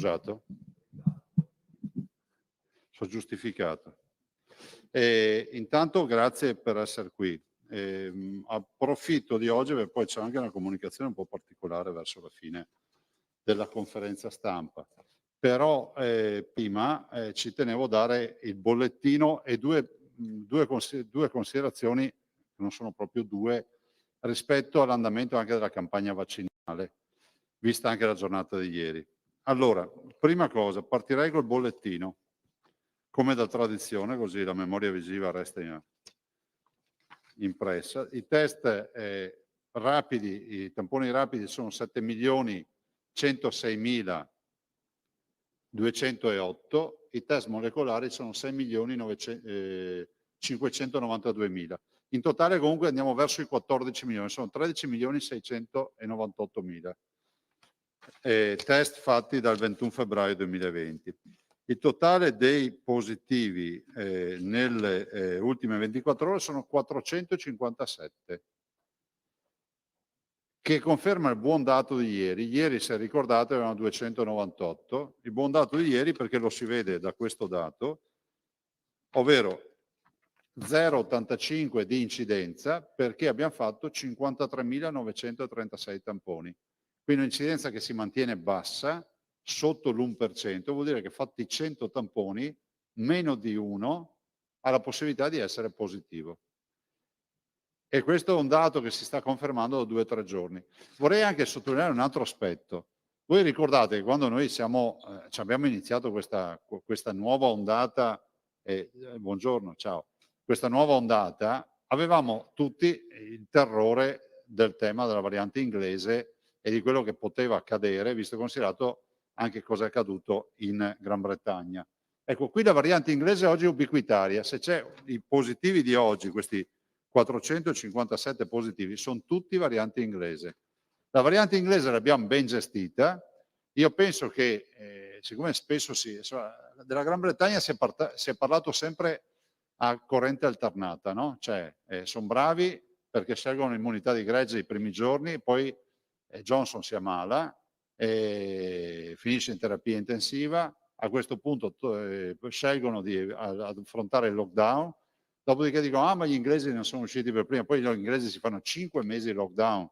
scusato? Sono giustificato. Intanto grazie per essere qui. Approfitto di oggi perché poi c'è anche una comunicazione un po' particolare verso la fine della conferenza stampa. Però prima ci tenevo a dare il bollettino e due considerazioni, che non sono proprio due, rispetto all'andamento anche della campagna vaccinale, vista anche la giornata di ieri. Allora, prima cosa, partirei col bollettino, come da tradizione, così la memoria visiva resta impressa. I test rapidi, i tamponi rapidi sono 7.106.208, i test molecolari sono 6.592.000. In totale comunque andiamo verso i 14 milioni, sono 13.698.000 test fatti dal 21 febbraio 2020. Il totale dei positivi nelle ultime 24 ore sono 457, che conferma il buon dato di ieri. Ieri, se ricordate, avevano 298. Il buon dato di ieri perché lo si vede da questo dato, ovvero 0,85 di incidenza, perché abbiamo fatto 53.936 tamponi. Quindi un'incidenza che si mantiene bassa, sotto l'1%, vuol dire che fatti 100 tamponi, meno di uno ha la possibilità di essere positivo. E questo è un dato che si sta confermando da 2 o 3 giorni. Vorrei anche sottolineare un altro aspetto. Voi ricordate che quando noi abbiamo iniziato questa nuova ondata, buongiorno, ciao, questa nuova ondata, avevamo tutti il terrore del tema della variante inglese e di quello che poteva accadere, visto e considerato anche cosa è accaduto in Gran Bretagna. Ecco, qui la variante inglese oggi è ubiquitaria. Se c'è i positivi di oggi, questi 457 positivi, sono tutti variante inglese. La variante inglese l'abbiamo ben gestita. Io penso che, siccome spesso della Gran Bretagna si è parlato sempre a corrente alternata, no? Cioè, sono bravi perché scelgono l'immunità di gregge i primi giorni, poi Johnson si ammala, finisce in terapia intensiva, a questo punto scelgono di affrontare il lockdown. Dopodiché dicono, ma gli inglesi non sono usciti per prima, poi gli inglesi si fanno 5 mesi di lockdown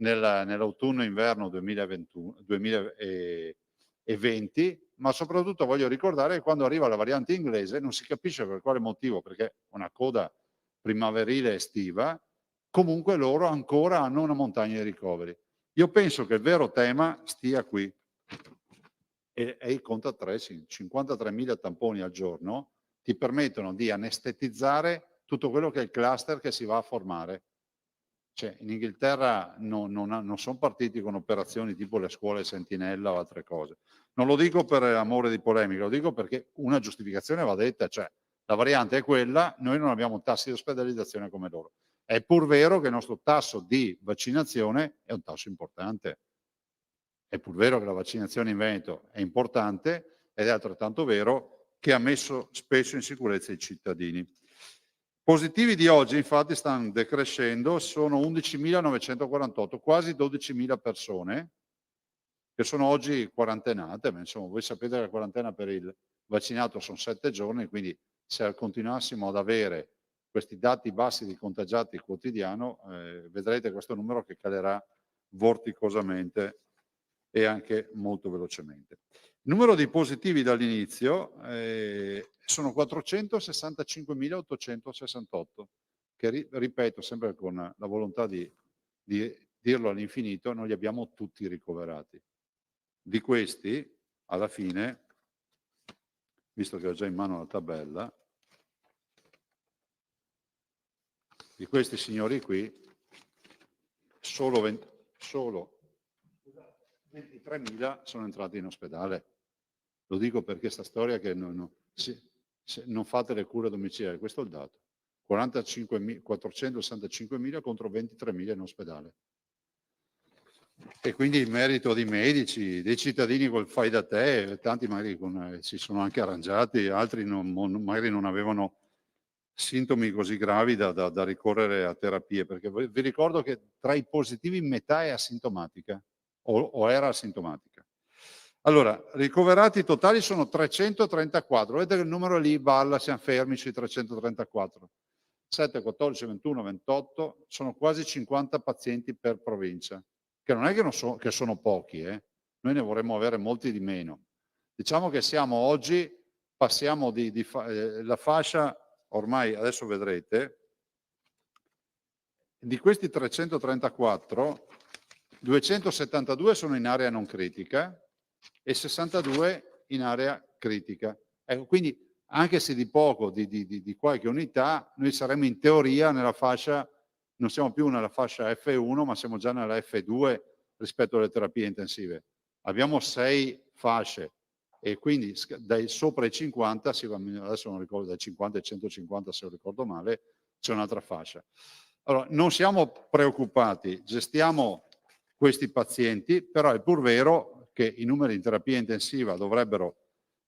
nell'autunno-inverno 2020, ma soprattutto voglio ricordare che quando arriva la variante inglese non si capisce per quale motivo, perché una coda primaverile estiva, comunque loro ancora hanno una montagna di ricoveri. Io penso che il vero tema stia qui, e il contact tracing, 53.000 tamponi al giorno, ti permettono di anestetizzare tutto quello che è il cluster che si va a formare. Cioè, in Inghilterra non sono partiti con operazioni tipo le scuole sentinella o altre cose. Non lo dico per amore di polemica, lo dico perché una giustificazione va detta, cioè la variante è quella, noi non abbiamo tassi di ospedalizzazione come loro. È pur vero che il nostro tasso di vaccinazione è un tasso importante. È pur vero che la vaccinazione in Veneto è importante ed è altrettanto vero che ha messo spesso in sicurezza i cittadini. Positivi di oggi infatti stanno decrescendo, sono 11.948, quasi 12.000 persone che sono oggi quarantenate, ma insomma voi sapete che la quarantena per il vaccinato sono 7 giorni, quindi se continuassimo ad avere questi dati bassi di contagiati quotidiano, vedrete questo numero che calerà vorticosamente e anche molto velocemente. Il numero di positivi dall'inizio sono 465.868, che ripeto sempre con la volontà di dirlo all'infinito, noi li abbiamo tutti ricoverati. Di questi, alla fine, visto che ho già in mano la tabella, di questi signori qui, solo 23.000 sono entrati in ospedale. Lo dico perché sta storia che non fate le cure domiciliari, questo è il dato. 465.000 contro 23.000 in ospedale. E quindi il merito dei medici, dei cittadini col fai da te, tanti magari si sono anche arrangiati, altri magari non avevano sintomi così gravi da ricorrere a terapie, perché vi ricordo che tra i positivi metà è asintomatica o era asintomatica. Allora, ricoverati totali sono 334. Vedete che il numero lì balla, siamo fermi sui 334. 7, 14, 21, 28, sono quasi 50 pazienti per provincia, che non è che sono pochi, noi ne vorremmo avere molti di meno. Diciamo che siamo oggi, passiamo la fascia, ormai adesso vedrete, di questi 334, 272 sono in area non critica e 62 in area critica. Ecco, quindi anche se di poco, di qualche unità, noi saremo in teoria nella fascia, non siamo più nella fascia F1, ma siamo già nella F2 rispetto alle terapie intensive. Abbiamo 6 fasce e quindi dai sopra i 50, adesso non ricordo, dai 50 ai 150 se non ricordo male, c'è un'altra fascia. Allora, non siamo preoccupati, gestiamo questi pazienti, però è pur vero che i numeri in terapia intensiva dovrebbero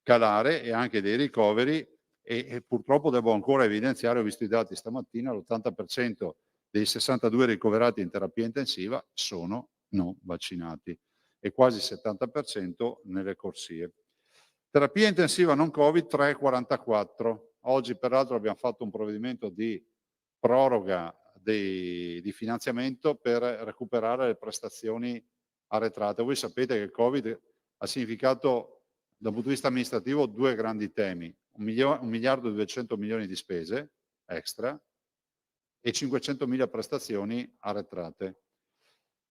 calare e anche dei ricoveri e purtroppo devo ancora evidenziare, ho visto i dati stamattina, l'80% dei 62 ricoverati in terapia intensiva sono non vaccinati e quasi il 70% nelle corsie. Terapia intensiva non Covid 3,44. Oggi peraltro abbiamo fatto un provvedimento di proroga di finanziamento per recuperare le prestazioni arretrate. Voi sapete che il Covid ha significato dal punto di vista amministrativo 2 grandi temi, 1 miliardo e 200 milioni di spese extra e 500.000 prestazioni arretrate.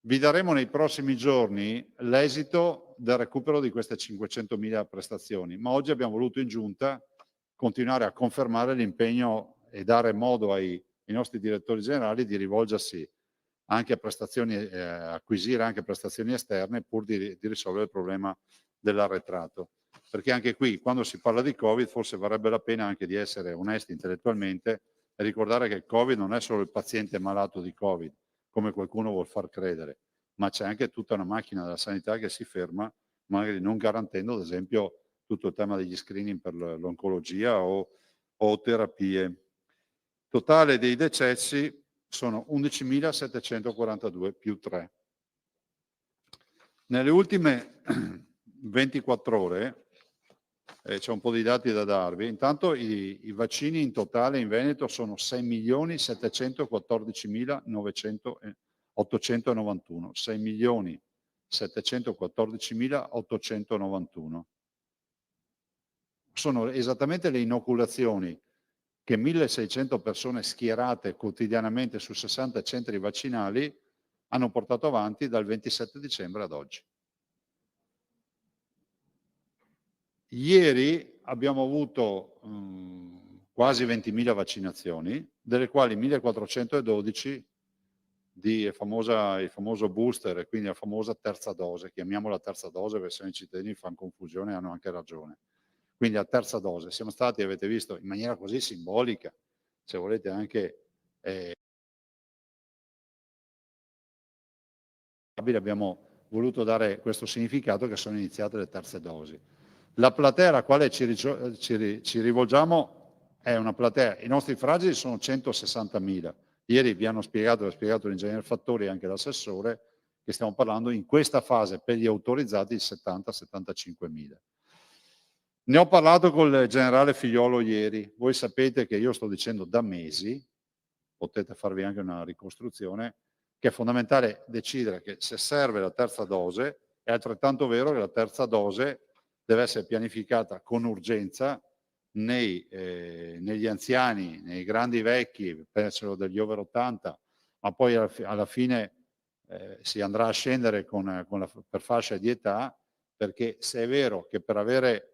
Vi daremo nei prossimi giorni l'esito del recupero di queste 500.000 prestazioni, ma oggi abbiamo voluto in giunta continuare a confermare l'impegno e dare modo ai nostri direttori generali di rivolgersi anche a prestazioni, acquisire anche prestazioni esterne pur di risolvere il problema dell'arretrato. Perché anche qui, quando si parla di Covid, forse varrebbe la pena anche di essere onesti intellettualmente e ricordare che il Covid non è solo il paziente malato di Covid, come qualcuno vuol far credere, ma c'è anche tutta una macchina della sanità che si ferma, magari non garantendo, ad esempio, tutto il tema degli screening per l'oncologia o terapie. Totale dei decessi sono 11.742 più 3. Nelle ultime 24 ore, c'è un po' di dati da darvi, intanto i vaccini in totale in Veneto sono 6.714.891, 6.714.891. Sono esattamente le inoculazioni che 1.600 persone schierate quotidianamente su 60 centri vaccinali hanno portato avanti dal 27 dicembre ad oggi. Ieri abbiamo avuto quasi 20.000 vaccinazioni, delle quali 1.412 il famoso booster e quindi la famosa terza dose, chiamiamola terza dose perché se no i cittadini fanno confusione e hanno anche ragione. Quindi a terza dose siamo stati, avete visto, in maniera così simbolica, se volete anche abbiamo voluto dare questo significato che sono iniziate le terze dosi. La platea alla quale ci rivolgiamo è una platea, i nostri fragili sono 160.000. Ieri vi hanno spiegato, l'ha spiegato l'ingegnere Fattori e anche l'assessore, che stiamo parlando in questa fase per gli autorizzati di 70-75.000. Ne ho parlato col generale Figliolo ieri. Voi sapete che io sto dicendo da mesi, potete farvi anche una ricostruzione, che è fondamentale decidere che se serve la terza dose, è altrettanto vero che la terza dose deve essere pianificata con urgenza negli anziani, nei grandi vecchi, penso degli over 80, ma poi alla fine si andrà a scendere per fascia di età, perché se è vero che per avere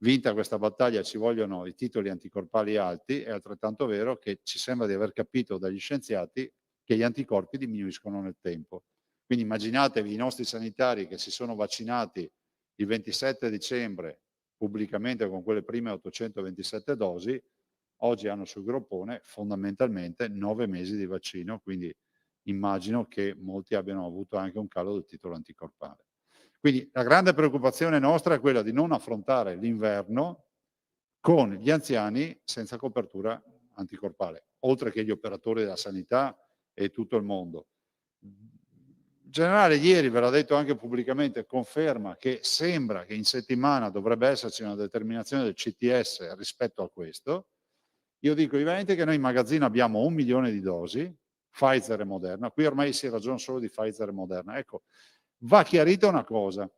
vinta questa battaglia ci vogliono i titoli anticorpali alti, è altrettanto vero che ci sembra di aver capito dagli scienziati che gli anticorpi diminuiscono nel tempo. Quindi immaginatevi i nostri sanitari che si sono vaccinati il 27 dicembre pubblicamente con quelle prime 827 dosi, oggi hanno sul groppone fondamentalmente 9 mesi di vaccino, quindi immagino che molti abbiano avuto anche un calo del titolo anticorpale. Quindi la grande preoccupazione nostra è quella di non affrontare l'inverno con gli anziani senza copertura anticorpale, oltre che gli operatori della sanità e tutto il mondo. generale ieri, ve l'ha detto anche pubblicamente, conferma che sembra che in settimana dovrebbe esserci una determinazione del CTS rispetto a questo. Io dico ovviamente che noi in magazzino abbiamo 1 milione di dosi, Pfizer e Moderna, qui ormai si ragiona solo di Pfizer e Moderna. Ecco, va chiarita una cosa,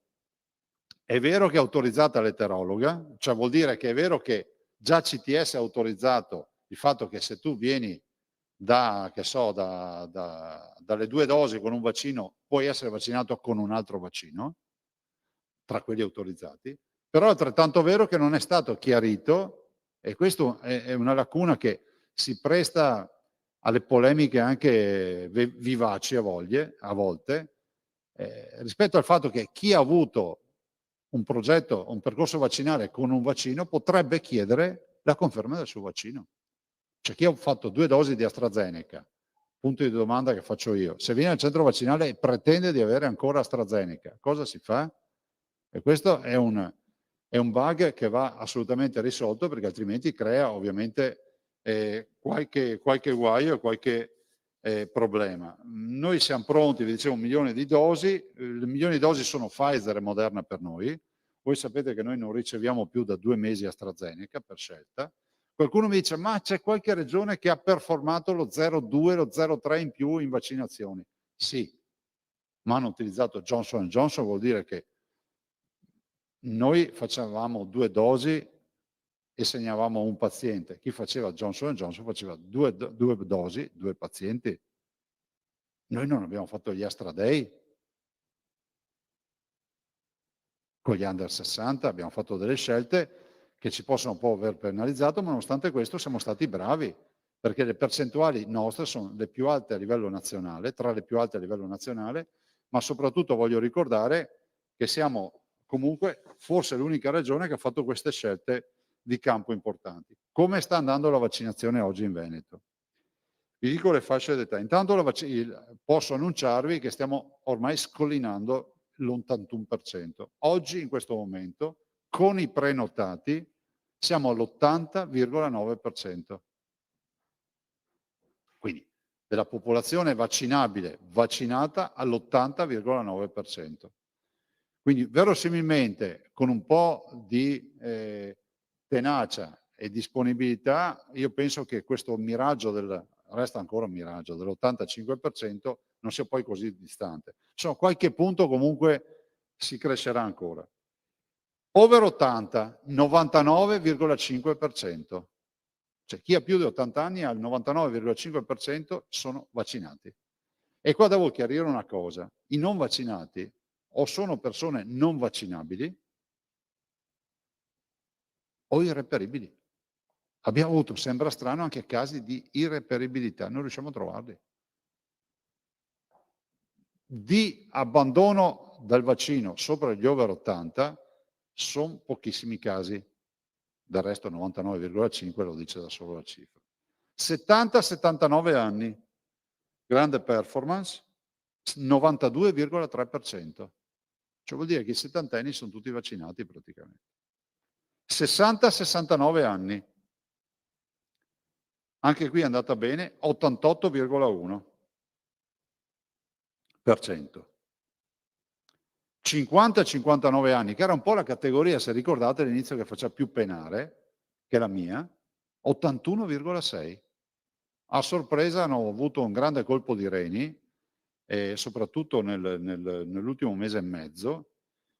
è vero che è autorizzata l'eterologa, cioè vuol dire che è vero che già CTS ha autorizzato il fatto che se tu vieni dalle 2 dosi con un vaccino, puoi essere vaccinato con un altro vaccino, tra quelli autorizzati, però è altrettanto vero che non è stato chiarito, e questo è una lacuna che si presta alle polemiche anche vivaci a volte, rispetto al fatto che chi ha avuto un progetto, un percorso vaccinale con un vaccino potrebbe chiedere la conferma del suo vaccino. Cioè chi ha fatto 2 dosi di AstraZeneca, punto di domanda che faccio io, se viene al centro vaccinale e pretende di avere ancora AstraZeneca, cosa si fa? E questo è un bug che va assolutamente risolto, perché altrimenti crea ovviamente qualche guaio e qualche problema. Noi siamo pronti, vi dicevo, 1 milione di dosi, il milione di dosi sono Pfizer e Moderna per noi. Voi sapete che noi non riceviamo più da 2 mesi AstraZeneca per scelta. Qualcuno mi dice: ma c'è qualche regione che ha performato lo 0,2, lo 0,3 in più in vaccinazioni? Sì, ma hanno utilizzato Johnson & Johnson, vuol dire che noi facevamo 2 dosi e segnavamo un paziente. Chi faceva Johnson & Johnson faceva 2 dosi, 2 pazienti. Noi non abbiamo fatto gli Astra Day con gli under 60, abbiamo fatto delle scelte che ci possono un po' aver penalizzato, ma nonostante questo siamo stati bravi, perché le percentuali nostre sono le più alte a livello nazionale, tra le più alte a livello nazionale, ma soprattutto voglio ricordare che siamo comunque forse l'unica regione che ha fatto queste scelte di campo importanti. Come sta andando la vaccinazione oggi in Veneto? Vi dico le fasce d'età. Intanto posso annunciarvi che stiamo ormai scollinando l'81%. Oggi, in questo momento, con i prenotati, siamo all'80,9%. Quindi della popolazione vaccinabile vaccinata all'80,9%. Quindi verosimilmente con un po' di tenacia e disponibilità, io penso che questo miraggio resta ancora un miraggio, dell'85% non sia poi così distante. Insomma, qualche punto comunque si crescerà ancora. Over 80, 99,5%. Cioè chi ha più di 80 anni al 99,5% sono vaccinati. E qua devo chiarire una cosa: i non vaccinati o sono persone non vaccinabili o irreperibili. Abbiamo avuto, sembra strano, anche casi di irreperibilità, non riusciamo a trovarli. Di abbandono del vaccino sopra gli over 80 son pochissimi casi, del resto 99,5 lo dice da solo la cifra. 70-79 anni, grande performance, 92,3%. Cioè vuol dire che i settantenni son tutti vaccinati praticamente. 60-69 anni, anche qui è andata bene, 88,1%. 50-59 anni, che era un po' la categoria, se ricordate all'inizio, che faceva più penare, che è la mia, 81,6. A sorpresa hanno avuto un grande colpo di reni, soprattutto nell'ultimo mese e mezzo.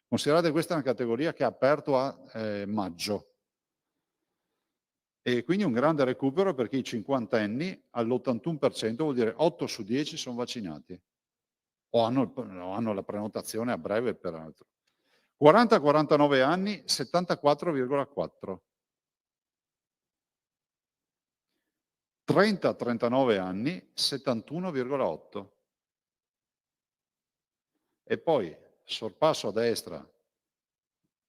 Considerate, questa è una categoria che ha aperto a maggio. E quindi un grande recupero, perché i cinquantenni all'81% vuol dire 8 su 10 son vaccinati o hanno la prenotazione a breve peraltro. 40-49 anni 74,4. 30-39 anni 71,8. E poi sorpasso a destra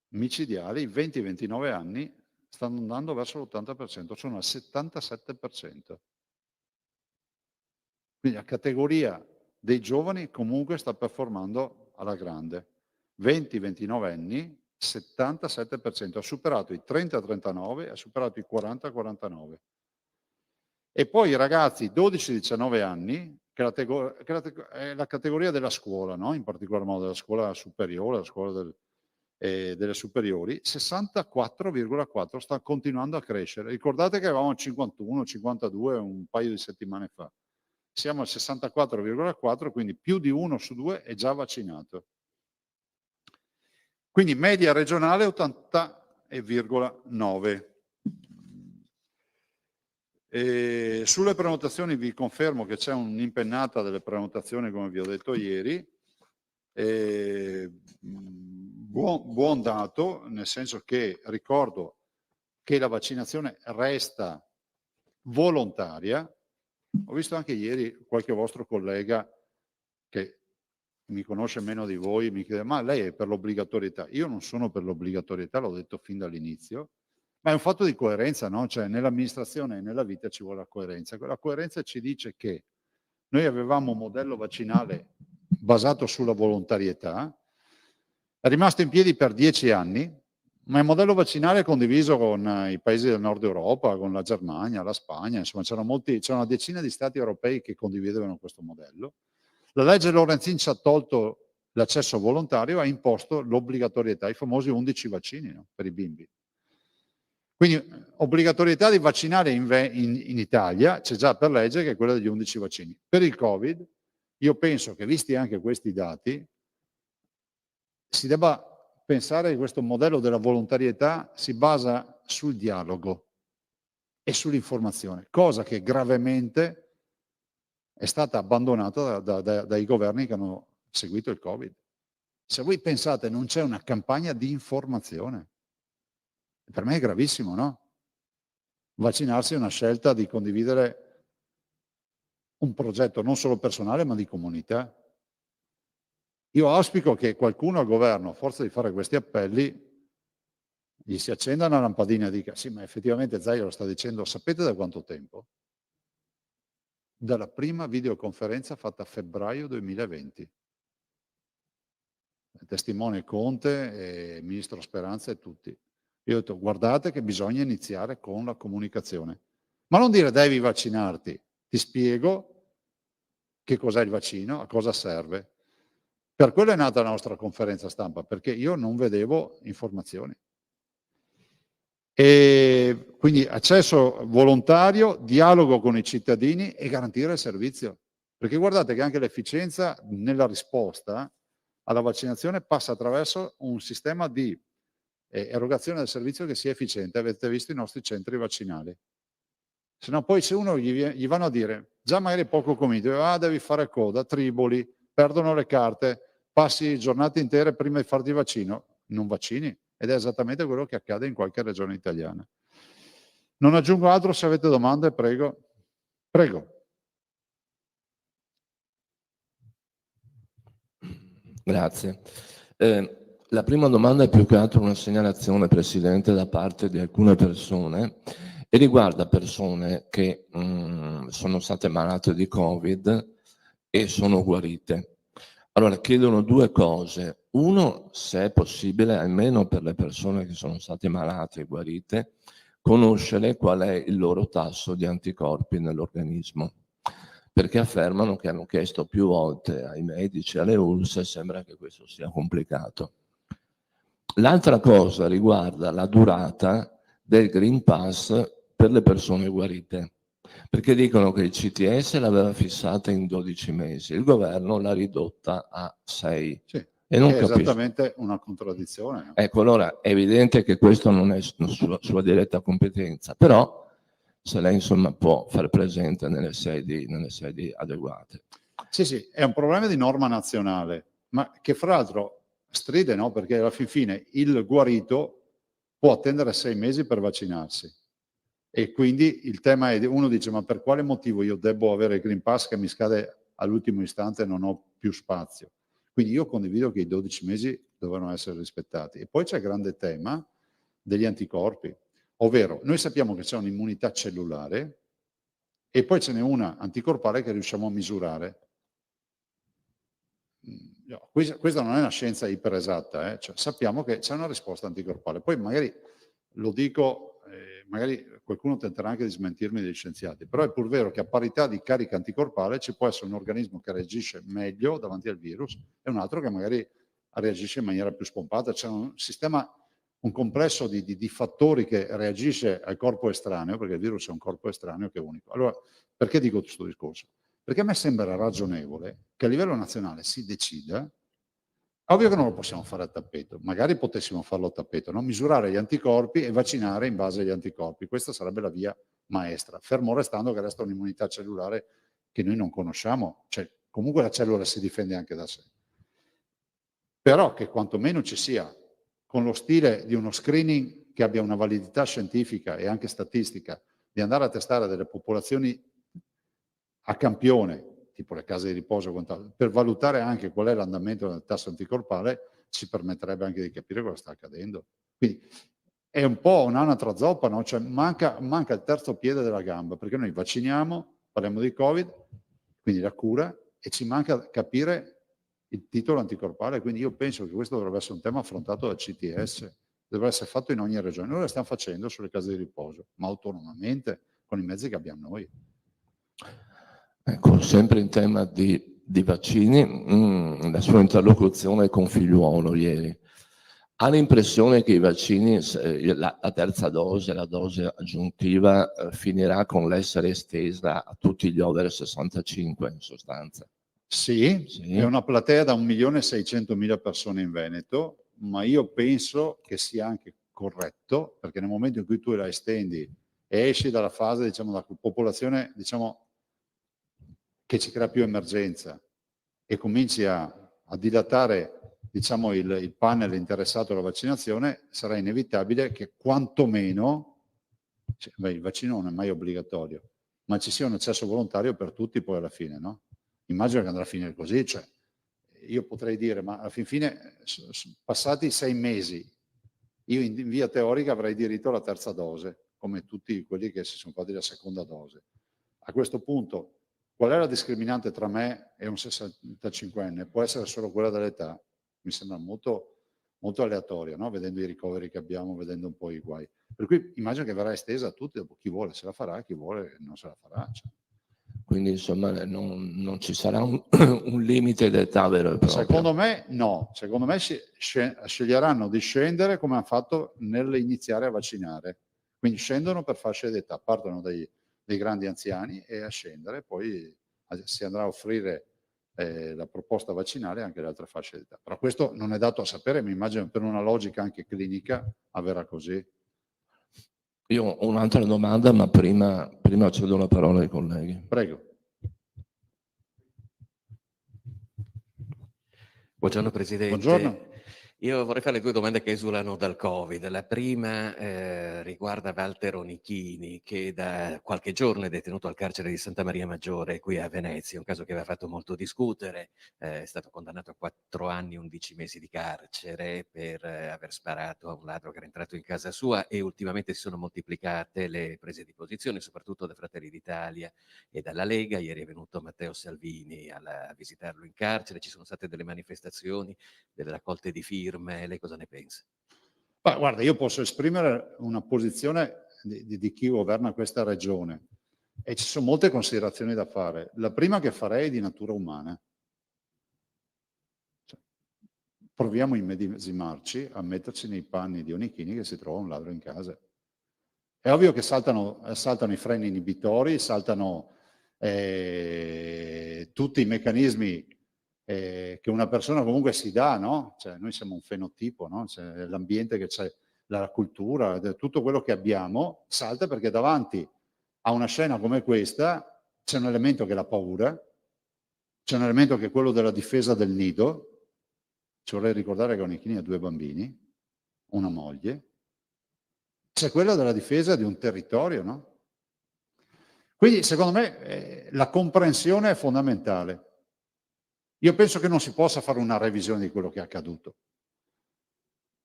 micidiali, i 20-29 anni stanno andando verso l'80%, sono al 77%. Quindi la categoria dei giovani comunque sta performando alla grande. 20-29 anni, 77%, ha superato i 30-39, ha superato i 40-49. E poi i ragazzi 12-19 anni, che è la categoria della scuola, no? In particolar modo della scuola superiore, la scuola delle superiori, 64,4, sta continuando a crescere. Ricordate che avevamo 51, 52 un paio di settimane fa. Siamo al 64,4, quindi più di 1 su 2 è già vaccinato. Quindi media regionale 80,9. Sulle prenotazioni vi confermo che c'è un'impennata delle prenotazioni, come vi ho detto ieri. Buon dato, nel senso che ricordo che la vaccinazione resta volontaria. Ho visto anche ieri qualche vostro collega che mi conosce meno di voi, mi chiede: ma lei è per l'obbligatorietà? Io non sono per l'obbligatorietà, l'ho detto fin dall'inizio, ma è un fatto di coerenza, no? Cioè nell'amministrazione e nella vita ci vuole la coerenza. La coerenza ci dice che noi avevamo un modello vaccinale basato sulla volontarietà, è rimasto in piedi per 10 anni, ma il modello vaccinale è condiviso con i paesi del nord Europa, con la Germania, la Spagna, insomma c'era una decina di stati europei che condividevano questo modello. La legge Lorenzin ci ha tolto l'accesso volontario, ha imposto l'obbligatorietà, i famosi 11 vaccini, no? Per i bimbi. Quindi obbligatorietà di vaccinare in Italia, c'è già per legge, che è quella degli 11 vaccini. Per il Covid, io penso che visti anche questi dati, si debba pensare che questo modello della volontarietà si basa sul dialogo e sull'informazione, cosa che gravemente è stata abbandonata dai governi che hanno seguito il Covid. Se voi pensate non c'è una campagna di informazione, per me è gravissimo, no? Vaccinarsi è una scelta di condividere un progetto non solo personale ma di comunità. Io auspico che qualcuno al governo, a forza di fare questi appelli, gli si accenda una lampadina e dica: sì, ma effettivamente Zaia lo sta dicendo, sapete da quanto tempo? Dalla prima videoconferenza fatta a febbraio 2020. Testimone Conte, Ministro Speranza e tutti. Io ho detto: guardate che bisogna iniziare con la comunicazione. Ma non dire devi vaccinarti, ti spiego che cos'è il vaccino, a cosa serve. Per quello è nata la nostra conferenza stampa, perché io non vedevo informazioni. E quindi accesso volontario, dialogo con i cittadini e garantire il servizio. Perché guardate che anche l'efficienza nella risposta alla vaccinazione passa attraverso un sistema di erogazione del servizio che sia efficiente. Avete visto i nostri centri vaccinali. Se no poi se uno gli vanno a dire, già magari poco convinto, devi fare coda, triboli, perdono le carte, passi giornate intere prima di farti il vaccino, non vaccini. Ed è esattamente quello che accade in qualche regione italiana. Non aggiungo altro, se avete domande, prego. Prego. Grazie. La prima domanda è più che altro una segnalazione, Presidente, da parte di alcune persone e riguarda persone che sono state malate di Covid e sono guarite. Allora, chiedono due cose. Uno, se è possibile, almeno per le persone che sono state malate e guarite, conoscere qual è il loro tasso di anticorpi nell'organismo, perché affermano che hanno chiesto più volte ai medici, alle ULSS, e sembra che questo sia complicato. L'altra cosa riguarda la durata del Green Pass per le persone guarite, perché dicono che il CTS l'aveva fissata in 12 mesi, il governo l'ha ridotta a 6. Sì, E non è capisco. esattamente una contraddizione. No? Ecco, allora è evidente che questo non è sua diretta competenza, però se lei insomma può far presente nelle sedi adeguate. Sì, sì, è un problema di norma nazionale, ma che fra l'altro stride, no? Perché alla fin fine il guarito può attendere 6 mesi per vaccinarsi. E quindi il tema è, uno dice, ma per quale motivo io devo avere il Green Pass che mi scade all'ultimo istante e non ho più spazio? Quindi io condivido che i 12 mesi devono essere rispettati. E poi c'è il grande tema degli anticorpi, ovvero noi sappiamo che c'è un'immunità cellulare e poi ce n'è una anticorpale che riusciamo a misurare. No, questa non è una scienza iperesatta, cioè, sappiamo che c'è una risposta anticorpale. Poi magari lo dico magari qualcuno tenterà anche di smentirmi degli scienziati, però è pur vero che a parità di carica anticorpale ci può essere un organismo che reagisce meglio davanti al virus e un altro che magari reagisce in maniera più spompata. C'è un sistema, un complesso di fattori che reagisce al corpo estraneo, perché il virus è un corpo estraneo che è unico. Allora, perché dico questo discorso? Perché a me sembra ragionevole che a livello nazionale si decida. Ovvio che non lo possiamo fare a tappeto, magari potessimo farlo a tappeto, no? Misurare gli anticorpi e vaccinare in base agli anticorpi. Questa sarebbe la via maestra, fermo restando che resta un'immunità cellulare che noi non conosciamo, cioè comunque la cellula si difende anche da sé. Però che quantomeno ci sia, con lo stile di uno screening che abbia una validità scientifica e anche statistica, di andare a testare delle popolazioni a campione, tipo le case di riposo, per valutare anche qual è l'andamento del tasso anticorpale, ci permetterebbe anche di capire cosa sta accadendo. Quindi è un po' un'anatra zoppa, no? Cioè manca il terzo piede della gamba, perché noi vacciniamo, parliamo di Covid, quindi la cura, e ci manca capire il titolo anticorpale. Quindi io penso che questo dovrebbe essere un tema affrontato dal CTS, dovrebbe essere fatto in ogni regione. Noi lo stiamo facendo sulle case di riposo, ma autonomamente, con i mezzi che abbiamo noi. Ecco, sempre in tema di vaccini, la sua interlocuzione con Figliuolo ieri. Ha l'impressione che i vaccini, la terza dose, la dose aggiuntiva, finirà con l'essere estesa a tutti gli over 65 in sostanza? Sì, Sì. è una platea da 1.600.000 persone in Veneto, ma io penso che sia anche corretto, perché nel momento in cui tu la estendi e esci dalla fase, diciamo, della popolazione, diciamo, che ci crea più emergenza e cominci a dilatare, diciamo, il panel interessato alla vaccinazione, sarà inevitabile che quantomeno, il vaccino non è mai obbligatorio, ma ci sia un accesso volontario per tutti poi alla fine, no? Immagino che andrà a finire così, cioè io potrei dire, ma alla fin fine, passati 6 mesi, io in via teorica avrei diritto alla terza dose, come tutti quelli che si sono fatti la seconda dose. A questo punto, qual è la discriminante tra me e un 65enne? Può essere solo quella dell'età? Mi sembra molto, molto aleatoria, no? Vedendo i ricoveri che abbiamo, vedendo un po' i guai. Per cui immagino che verrà estesa a tutti, dopo chi vuole se la farà, chi vuole non se la farà. Cioè. Quindi insomma non ci sarà un limite d'età vero e proprio. Secondo me no, secondo me sceglieranno di scendere come hanno fatto nell'iniziare a vaccinare. Quindi scendono per fasce d'età, partono dei grandi anziani e a scendere poi si andrà a offrire la proposta vaccinale anche alle altre fasce d'età. Però questo non è dato a sapere, mi immagino per una logica anche clinica avverrà così. Io ho un'altra domanda, ma prima cedo la parola ai colleghi. Prego. Buongiorno Presidente. Buongiorno. Io vorrei fare 2 domande che esulano dal Covid. La prima riguarda Walter Onichini, che da qualche giorno è detenuto al carcere di Santa Maria Maggiore, qui a Venezia, un caso che aveva fatto molto discutere. È stato condannato a 4 anni e 11 mesi di carcere per aver sparato a un ladro che era entrato in casa sua, e ultimamente si sono moltiplicate le prese di posizione, soprattutto da Fratelli d'Italia e dalla Lega. Ieri è venuto Matteo Salvini a visitarlo in carcere, ci sono state delle manifestazioni, delle raccolte di firme. Lei cosa ne pensa? Ma guarda, io posso esprimere una posizione di chi governa questa regione e ci sono molte considerazioni da fare. La prima che farei è di natura umana. Cioè, proviamo a immedesimarci, a metterci nei panni di Onichini che si trova un ladro in casa. È ovvio che saltano i freni inibitori, saltano tutti i meccanismi che una persona comunque si dà, no? Cioè, noi siamo un fenotipo, no? C'è l'ambiente che c'è, la cultura, tutto quello che abbiamo salta perché davanti a una scena come questa c'è un elemento che è la paura, c'è un elemento che è quello della difesa del nido. Ci vorrei ricordare che Onichini ha 2 bambini, una moglie. C'è quella della difesa di un territorio, no? Quindi, secondo me, la comprensione è fondamentale. Io penso che non si possa fare una revisione di quello che è accaduto,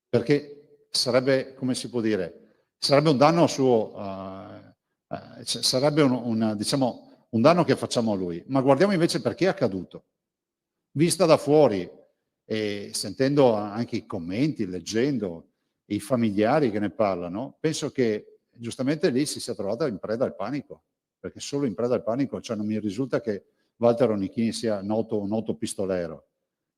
perché sarebbe, come si può dire, sarebbe un danno suo, sarebbe diciamo, un danno che facciamo a lui. Ma guardiamo invece perché è accaduto. Vista da fuori e sentendo anche i commenti, leggendo i familiari che ne parlano, penso che giustamente lì si sia trovata in preda al panico, perché solo in preda al panico, cioè non mi risulta che Walter Onichini sia un noto pistolero,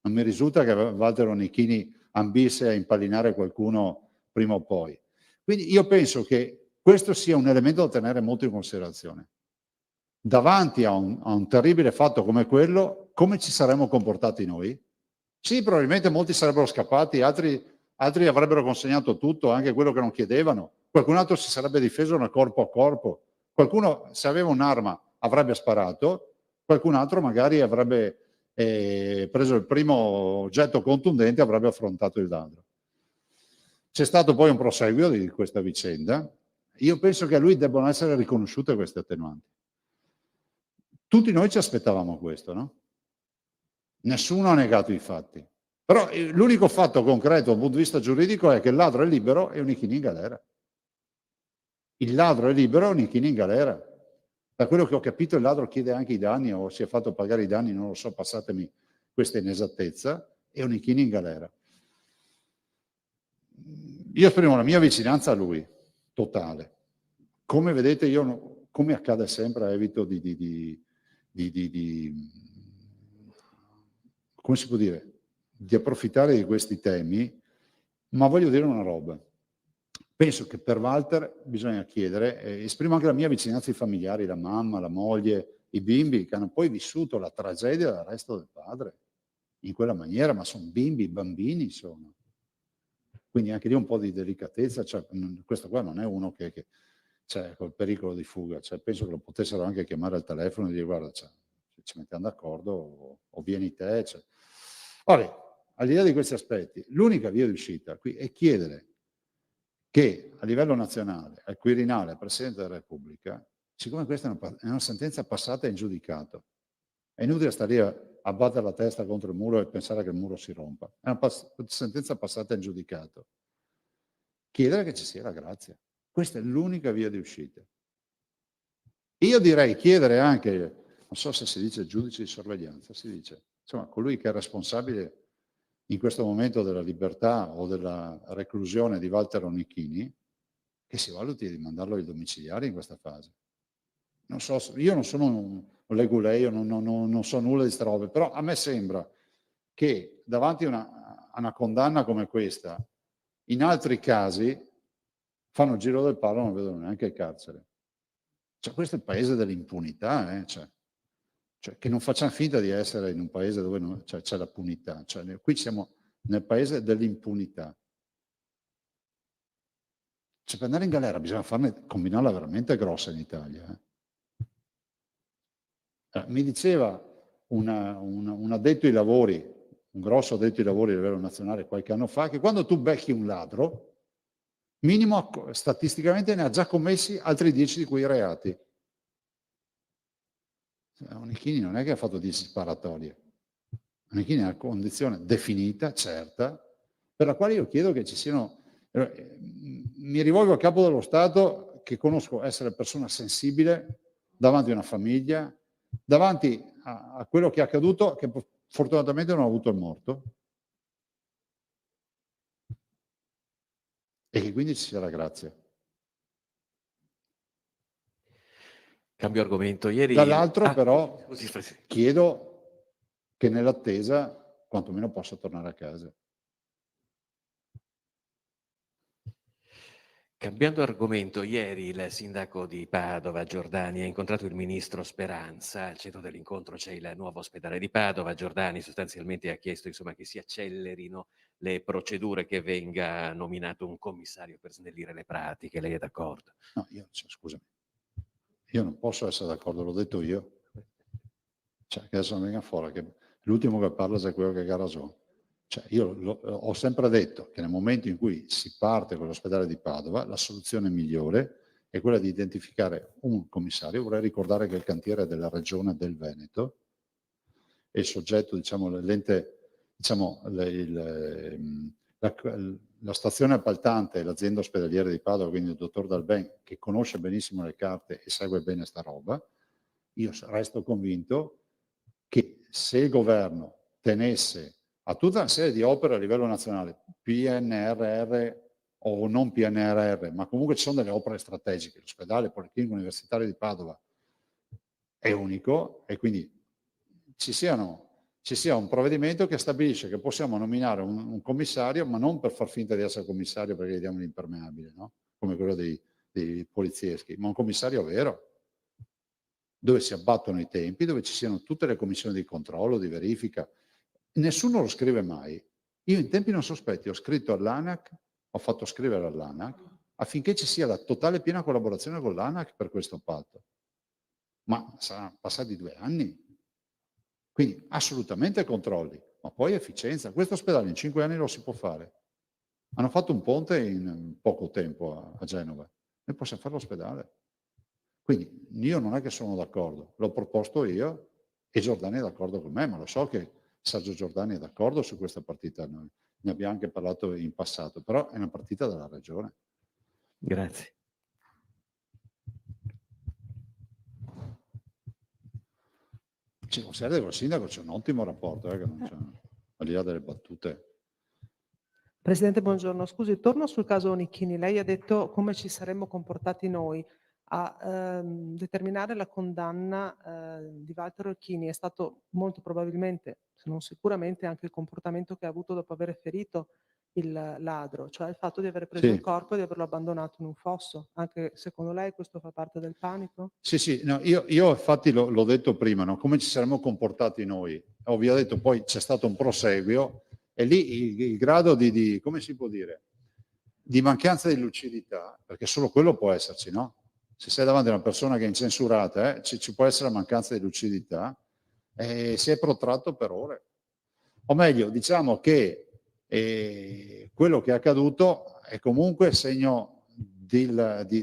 non mi risulta che Walter Onichini ambisse a impallinare qualcuno prima o poi. Quindi io penso che questo sia un elemento da tenere molto in considerazione. Davanti a un terribile fatto come quello, come ci saremmo comportati noi? Sì, probabilmente molti sarebbero scappati, altri avrebbero consegnato tutto, anche quello che non chiedevano. Qualcun altro si sarebbe difeso nel corpo a corpo. Qualcuno, se aveva un'arma, avrebbe sparato. Qualcun altro magari avrebbe preso il primo oggetto contundente e avrebbe affrontato il ladro. C'è stato poi un proseguio di questa vicenda. Io penso che a lui debbano essere riconosciute queste attenuanti. Tutti noi ci aspettavamo questo, no? Nessuno ha negato i fatti. Però l'unico fatto concreto dal punto di vista giuridico è che il ladro è libero e Onichini in galera. Il ladro è libero e Onichini in galera. Da quello che ho capito il ladro chiede anche i danni o si è fatto pagare i danni, non lo so, passatemi questa inesattezza, e Onichini in galera. Io esprimo la mia vicinanza a lui, totale. Come vedete io, come accade sempre, evito come si può dire, di approfittare di questi temi, ma voglio dire una roba. Penso che per Walter bisogna chiedere, esprimo anche la mia vicinanza ai familiari, la mamma, la moglie, i bimbi che hanno poi vissuto la tragedia dell'arresto del padre in quella maniera, ma sono bimbi, bambini sono. Quindi anche lì un po' di delicatezza, cioè, questo qua non è uno che cioè, col pericolo di fuga, cioè, penso che lo potessero anche chiamare al telefono e dire guarda, cioè, ci mettiamo d'accordo o vieni te. Cioè. Ora, al di là di questi aspetti, l'unica via di uscita qui è chiedere che a livello nazionale, al Quirinale, al Presidente della Repubblica, siccome questa è una sentenza passata in giudicato, è inutile stare lì a battere la testa contro il muro e pensare che il muro si rompa. È una sentenza passata in giudicato. Chiedere che ci sia la grazia. Questa è l'unica via di uscita. Io direi chiedere anche, non so se si dice giudice di sorveglianza, si dice, insomma, colui che è responsabile in questo momento della libertà o della reclusione di Walter Onichini, che si valuti di mandarlo ai domiciliari in questa fase. Non so, io non sono un legulei, non so nulla di sta robe, però a me sembra che davanti a una condanna come questa, in altri casi fanno il giro del palo e non vedono neanche il carcere. Cioè, questo è il paese dell'impunità, cioè, che non facciamo finta di essere in un paese dove c'è la punità. Cioè, qui siamo nel paese dell'impunità. Cioè, per andare in galera bisogna combinarla veramente grossa in Italia. Mi diceva un addetto ai lavori, un grosso addetto ai lavori a livello nazionale qualche anno fa, che quando tu becchi un ladro, minimo statisticamente ne ha già commessi altri 10 di quei reati. Onichini non è che ha fatto 10 sparatorie. Onichini ha una condizione definita, certa, per la quale io chiedo che ci siano... Mi rivolgo al capo dello Stato, che conosco essere persona sensibile davanti a una famiglia, davanti a quello che è accaduto, che fortunatamente non ha avuto il morto, e che quindi ci sia la grazia. Cambio argomento. Ieri... Dall'altro però chiedo che nell'attesa quantomeno possa tornare a casa. Cambiando argomento, ieri il sindaco di Padova, Giordani, ha incontrato il ministro Speranza. Al centro dell'incontro c'è il nuovo ospedale di Padova. Giordani sostanzialmente ha chiesto che si accelerino le procedure, che venga nominato un commissario per snellire le pratiche. Lei è d'accordo? No, scusami, io non posso essere d'accordo, l'ho detto io. Cioè, che adesso non venga fuori che l'ultimo che parla è quello che ha ragione. Cioè, io ho sempre detto che nel momento in cui si parte con l'ospedale di Padova, la soluzione migliore è quella di identificare un commissario. Vorrei ricordare che il cantiere è della Regione del Veneto e il soggetto, diciamo, l'ente, diciamo, la stazione appaltante è l'azienda ospedaliera di Padova, quindi il dottor Dalben, che conosce benissimo le carte e segue bene sta roba. Io resto convinto che se il governo tenesse a tutta una serie di opere a livello nazionale, PNRR o non PNRR, ma comunque ci sono delle opere strategiche. L'ospedale Policlinico Universitario di Padova è unico e quindi ci sia un provvedimento che stabilisce che possiamo nominare un commissario, ma non per far finta di essere commissario perché gli diamo l'impermeabile, no? Come quello dei polizieschi, ma un commissario vero, dove si abbattono i tempi, dove ci siano tutte le commissioni di controllo, di verifica. Nessuno lo scrive mai. Io in tempi non sospetti ho scritto all'ANAC, ho fatto scrivere all'ANAC affinché ci sia la totale e piena collaborazione con l'ANAC per questo patto. Ma saranno passati 2 anni. Quindi assolutamente controlli, ma poi efficienza. Questo ospedale in 5 anni lo si può fare. Hanno fatto un ponte in poco tempo a Genova. Noi possiamo fare l'ospedale. Quindi io non è che sono d'accordo, l'ho proposto io e Giordani è d'accordo con me, ma lo so che Sergio Giordani è d'accordo su questa partita. Noi ne abbiamo anche parlato in passato, però è una partita della Regione. Grazie. Con Sergio col sindaco c'è un ottimo rapporto, che non c'è, al di là delle battute. Presidente, buongiorno. Scusi, torno sul caso Onichini. Lei ha detto come ci saremmo comportati noi a determinare la condanna di Walter Onichini. È stato molto probabilmente, se non sicuramente, anche il comportamento che ha avuto dopo aver ferito il ladro, cioè il fatto di aver preso Sì. il corpo e di averlo abbandonato in un fosso. Anche secondo lei questo fa parte del panico? Sì, no, io infatti l'ho detto prima, no? Come ci saremmo comportati noi. Vi ho detto, poi c'è stato un proseguio e lì il grado come si può dire, di mancanza di lucidità, perché solo quello può esserci, no? Se sei davanti a una persona che è incensurata, ci può essere la mancanza di lucidità e si è protratto per ore. O meglio, diciamo che quello che è accaduto è comunque segno di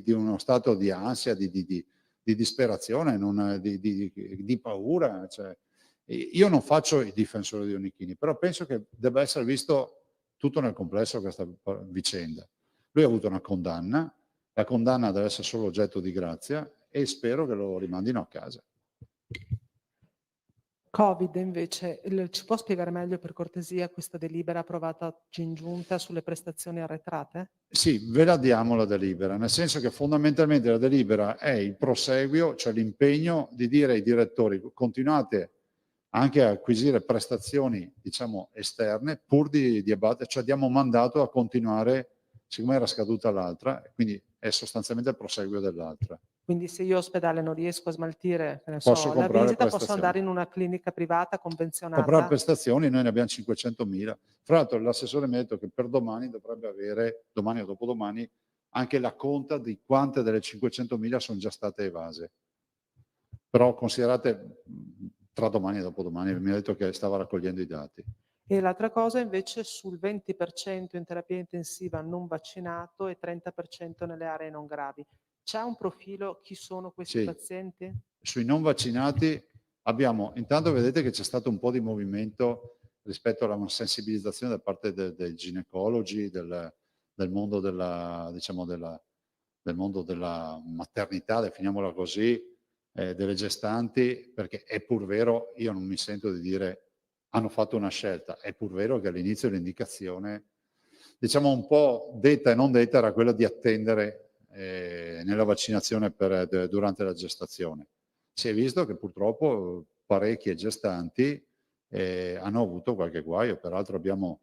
uno stato di ansia, di disperazione, di paura. Cioè, io non faccio il difensore di Onichini, però penso che debba essere visto tutto nel complesso questa vicenda. Lui ha avuto una condanna, la condanna deve essere solo oggetto di grazia e spero che lo rimandino a casa. Covid invece, ci può spiegare meglio per cortesia questa delibera approvata oggi in giunta sulle prestazioni arretrate? Sì, ve la diamo la delibera, nel senso che fondamentalmente la delibera è il proseguio, cioè l'impegno di dire ai direttori continuate anche a acquisire prestazioni, diciamo, esterne, pur di abbattere, cioè diamo mandato a continuare, siccome era scaduta l'altra, quindi è sostanzialmente il proseguio dell'altra. Quindi se io ospedale non riesco a smaltire, che ne Posso so, la comprare visita, posso prestazioni. andare in una clinica privata Comprare convenzionata? prestazioni, noi ne abbiamo 500.000. Fra l'altro l'assessore mi ha detto che per domani dovrebbe avere, domani o dopodomani, anche la conta di quante delle 500.000 sono già state evase. Però considerate tra domani e dopodomani, mi ha detto che stava raccogliendo i dati. E l'altra cosa invece sul 20% in terapia intensiva non vaccinato e 30% nelle aree non gravi. C'è un profilo chi sono questi Sì. pazienti? Sui non vaccinati abbiamo, intanto vedete che c'è stato un po' di movimento rispetto alla sensibilizzazione da parte dei ginecologi, del mondo diciamo del mondo della maternità, definiamola così, delle gestanti, perché è pur vero, io non mi sento di dire hanno fatto una scelta, è pur vero che all'inizio l'indicazione, diciamo un po' detta e non detta, era quella di attendere nella vaccinazione durante la gestazione. Si è visto che purtroppo parecchie gestanti hanno avuto qualche guaio, peraltro abbiamo,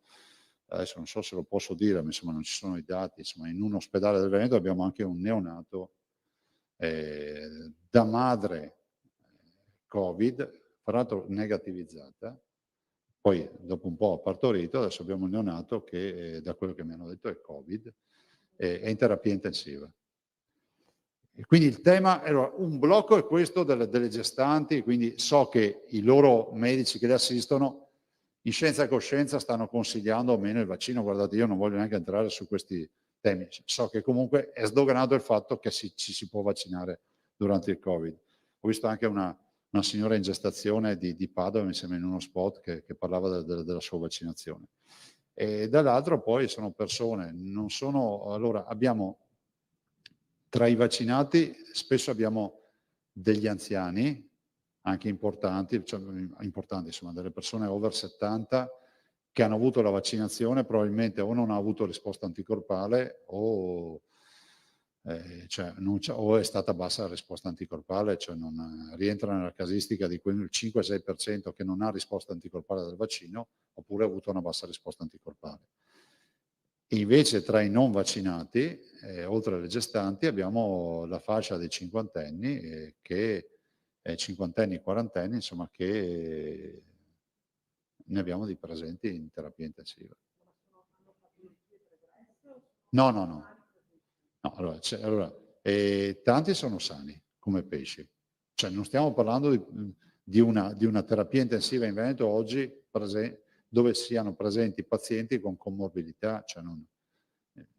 adesso non so se lo posso dire, ma insomma non ci sono i dati, insomma in un ospedale del Veneto abbiamo anche un neonato da madre Covid, tra l'altro negativizzata, poi dopo un po' ha partorito, adesso abbiamo un neonato che da quello che mi hanno detto è Covid, è in terapia intensiva. E quindi il tema, allora, un blocco è questo delle gestanti, quindi so che i loro medici che le assistono in scienza e coscienza stanno consigliando o meno il vaccino. Guardate, io non voglio neanche entrare su questi temi, so che comunque è sdoganato il fatto che ci si può vaccinare durante il Covid. Ho visto anche una signora in gestazione di Padova, mi sembra in uno spot, che parlava della sua vaccinazione. E dall'altro poi sono persone, non sono, allora abbiamo tra i vaccinati spesso abbiamo degli anziani, anche importanti, cioè, importanti insomma, delle persone over 70 che hanno avuto la vaccinazione probabilmente o non ha avuto risposta anticorpale o o è stata bassa la risposta anticorpale, cioè non rientra nella casistica di quel 5-6% che non ha risposta anticorpale del vaccino, oppure ha avuto una bassa risposta anticorpale. Invece tra i non vaccinati, oltre alle gestanti, abbiamo la fascia dei cinquantenni, cinquantenni, quarantenni, insomma, che ne abbiamo di presenti in terapia intensiva. No, no, no. No, allora, tanti sono sani come pesci. Cioè non stiamo parlando di una terapia intensiva in Veneto oggi dove siano presenti pazienti con comorbidità. Cioè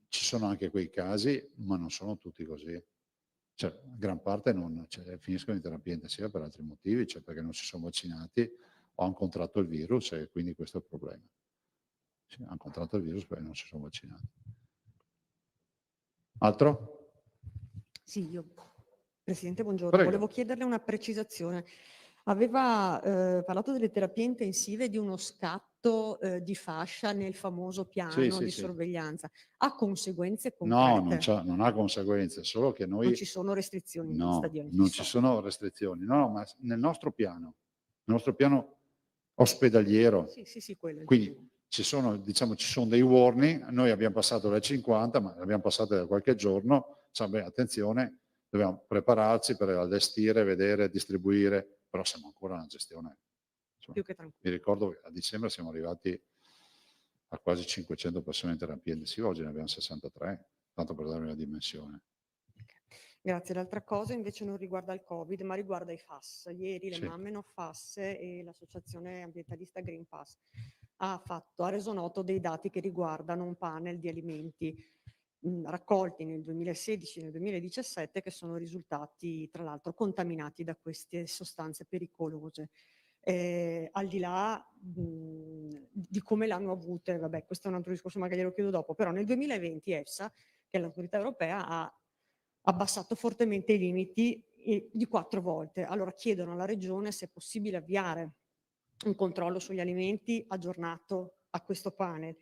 ci sono anche quei casi, ma non sono tutti così. Cioè, gran parte finiscono in terapia intensiva per altri motivi, cioè perché non si sono vaccinati o hanno contratto il virus e quindi questo è il problema. Sì, hanno contratto il virus perché non si sono vaccinati. Altro? Sì, io. Presidente, buongiorno. Prego. Volevo chiederle una precisazione. Aveva parlato delle terapie intensive e di uno scatto di fascia nel famoso piano di sorveglianza. Ha conseguenze concrete? No, non ha conseguenze, solo che noi... Non ci sono restrizioni in vista di non ci sono restrizioni. No, ma nel nostro piano ospedaliero, sì, quello. Quindi ci sono dei warning, noi abbiamo passato le 50, ma le abbiamo passate da qualche giorno, beh, attenzione, dobbiamo prepararci per allestire, vedere, distribuire, però siamo ancora in una gestione. Più che tranquillo. Mi ricordo che a dicembre siamo arrivati a quasi 500 persone in terapia intensiva, oggi ne abbiamo 63, tanto per dare una dimensione. Grazie. L'altra cosa invece non riguarda il Covid, ma riguarda i FAS. Ieri le Sì. mamme No FAS e l'associazione ambientalista Green Pass ha reso noto dei dati che riguardano un panel di alimenti raccolti nel 2016 e nel 2017 che sono risultati tra l'altro contaminati da queste sostanze pericolose. Al di là di come l'hanno avute, vabbè, questo è un altro discorso, magari glielo chiedo dopo, però nel 2020 EFSA, che è l'autorità europea, ha abbassato fortemente i limiti di 4 volte. Allora chiedono alla Regione se è possibile avviare un controllo sugli alimenti aggiornato a questo panel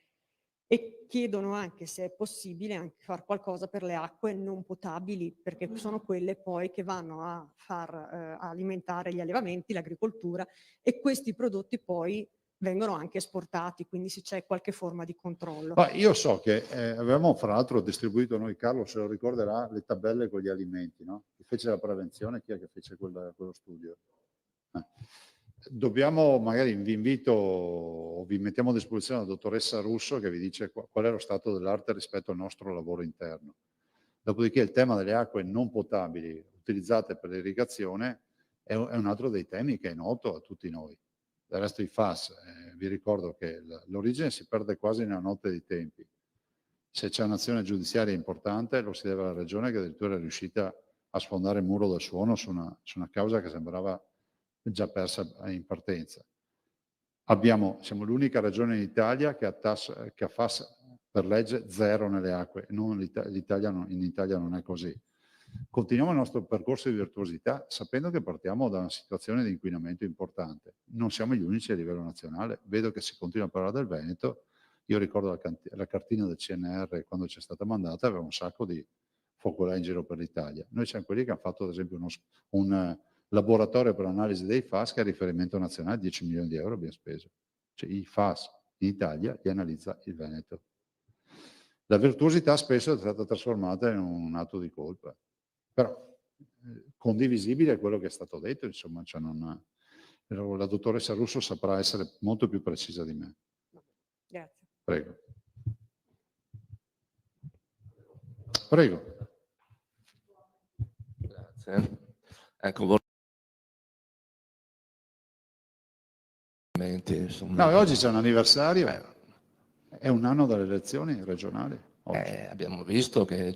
e chiedono anche se è possibile anche fare qualcosa per le acque non potabili, perché sono quelle poi che vanno a far alimentare gli allevamenti, l'agricoltura, e questi prodotti poi vengono anche esportati, quindi se c'è qualche forma di controllo. Ma io so che avevamo fra l'altro distribuito noi, Carlo se lo ricorderà, le tabelle con gli alimenti, no? Chi fece la prevenzione, chi è che fece quello studio? Dobbiamo, magari vi invito o vi mettiamo a disposizione la dottoressa Russo che vi dice qual è lo stato dell'arte rispetto al nostro lavoro interno. Dopodiché il tema delle acque non potabili utilizzate per l'irrigazione è un altro dei temi che è noto a tutti noi. Del resto i FAS, vi ricordo che l'origine si perde quasi nella notte dei tempi. Se c'è un'azione giudiziaria importante lo si deve alla Regione che addirittura è riuscita a sfondare il muro del suono su una causa che sembrava già persa in partenza. Siamo l'unica regione in Italia che ha FAS per legge zero nelle acque, in Italia non è così. Continuiamo il nostro percorso di virtuosità sapendo che partiamo da una situazione di inquinamento importante. Non siamo gli unici a livello nazionale. Vedo che si continua a parlare del Veneto. Io ricordo la cartina del CNR quando c'è stata mandata, aveva un sacco di focolai in giro per l'Italia. Noi siamo quelli che hanno fatto ad esempio un laboratorio per l'analisi dei FAS che è a riferimento nazionale, 10 milioni di euro abbiamo speso. Cioè i FAS in Italia li analizza il Veneto. La virtuosità spesso è stata trasformata in un atto di colpa. Però condivisibile è quello che è stato detto, insomma, cioè la dottoressa Russo saprà essere molto più precisa di me. Grazie. Prego. Prego. Grazie. Ecco, no, oggi c'è un anniversario, è un anno dalle elezioni regionali. Abbiamo visto che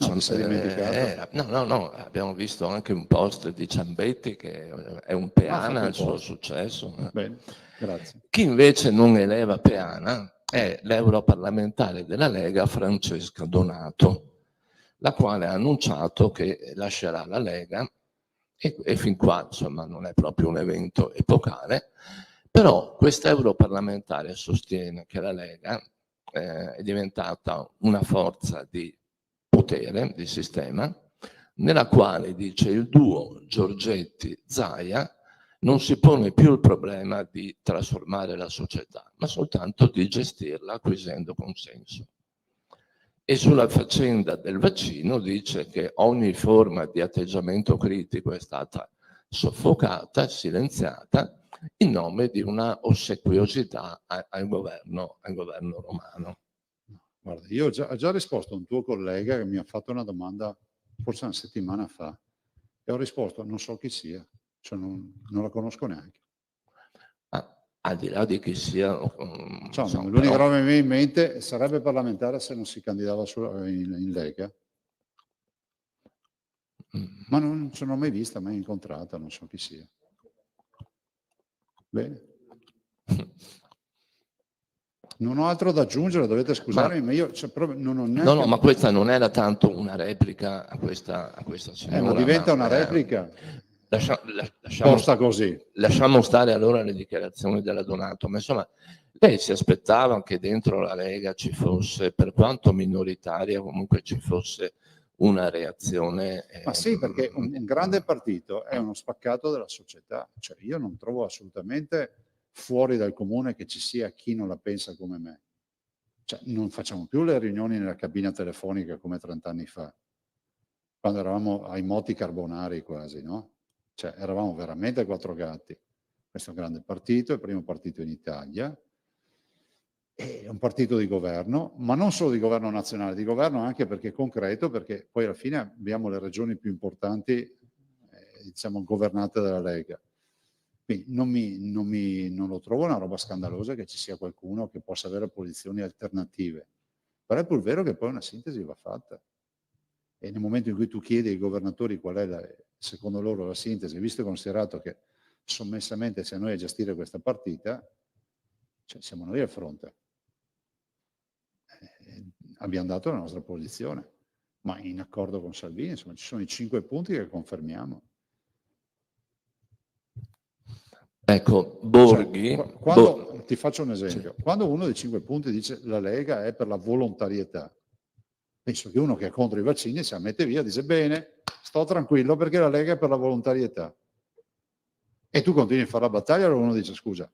no, abbiamo visto anche un post di Ciambetti che è un peana il suo successo. Bene, grazie. Chi invece non eleva peana è l'europarlamentare della Lega Francesca Donato, la quale ha annunciato che lascerà la Lega e fin qua insomma non è proprio un evento epocale, Però questa europarlamentare sostiene che la Lega è diventata una forza di potere, di sistema, nella quale, dice, il duo Giorgetti-Zaia non si pone più il problema di trasformare la società, ma soltanto di gestirla acquisendo consenso. E sulla faccenda del vaccino dice che ogni forma di atteggiamento critico è stata soffocata, silenziata, in nome di una ossequiosità al governo romano. Guarda, io ho già risposto a un tuo collega che mi ha fatto una domanda forse una settimana fa e ho risposto non so chi sia, cioè non la conosco neanche. Al di là di chi sia, L'unica roba che mi viene in mente sarebbe parlamentare se non si candidava in Lega. Ma non ce l'ho mai vista, mai incontrata, non so chi sia. Bene. Non ho altro da aggiungere, dovete scusarmi, ma io proprio non ho neanche... No, ma questa non era tanto una replica a questa signora. Ma diventa una replica posta così. Lasciamo stare allora le dichiarazioni della Donato, ma insomma, lei si aspettava che dentro la Lega ci fosse, per quanto minoritaria, comunque ci fosse una reazione... Ma sì, perché un grande partito è uno spaccato della società. Cioè, io non trovo assolutamente fuori dal comune che ci sia chi non la pensa come me. Cioè, non facciamo più le riunioni nella cabina telefonica come 30 anni fa, quando eravamo ai moti carbonari quasi, no? Cioè, eravamo veramente quattro gatti. Questo è un grande partito, è il primo partito in Italia, è un partito di governo, ma non solo di governo nazionale, di governo anche perché è concreto, perché poi alla fine abbiamo le regioni più importanti, diciamo, governate dalla Lega. Quindi non lo trovo una roba scandalosa che ci sia qualcuno che possa avere posizioni alternative. Però è pur vero che poi una sintesi va fatta. E nel momento in cui tu chiedi ai governatori qual è secondo loro la sintesi, visto e considerato che sommessamente siamo noi a gestire questa partita, cioè siamo noi al fronte. Abbiamo dato la nostra posizione, ma in accordo con Salvini, insomma, ci sono i 5 punti che confermiamo. Ecco, Borghi... Cioè, ti faccio un esempio. Sì. Quando uno dei 5 punti dice la Lega è per la volontarietà, penso che uno che è contro i vaccini si mette via e dice bene, sto tranquillo perché la Lega è per la volontarietà. E tu continui a fare la battaglia, allora uno dice scusa,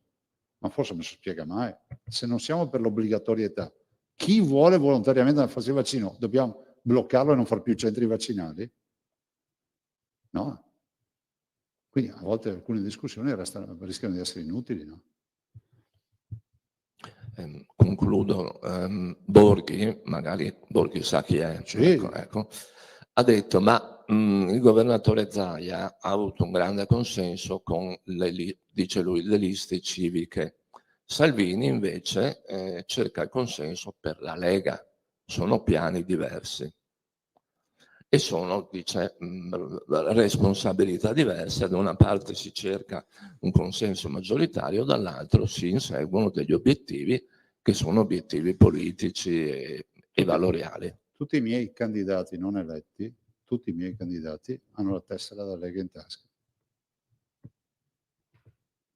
ma forse non si spiega mai. Se non siamo per l'obbligatorietà, chi vuole volontariamente farsi il vaccino, dobbiamo bloccarlo e non far più centri vaccinali? No. Quindi a volte alcune discussioni rischiano di essere inutili, no? Concludo. Borghi, magari Borghi sa chi è, sì. ecco, ha detto ma il governatore Zaia ha avuto un grande consenso con, dice lui, le liste civiche. Salvini invece cerca il consenso per la Lega. Sono piani diversi. E sono, dice, responsabilità diverse. Da una parte si cerca un consenso maggioritario, dall'altro si inseguono degli obiettivi che sono obiettivi politici e valoriali. Tutti i miei candidati non eletti, tutti i miei candidati hanno la tessera della Lega in tasca.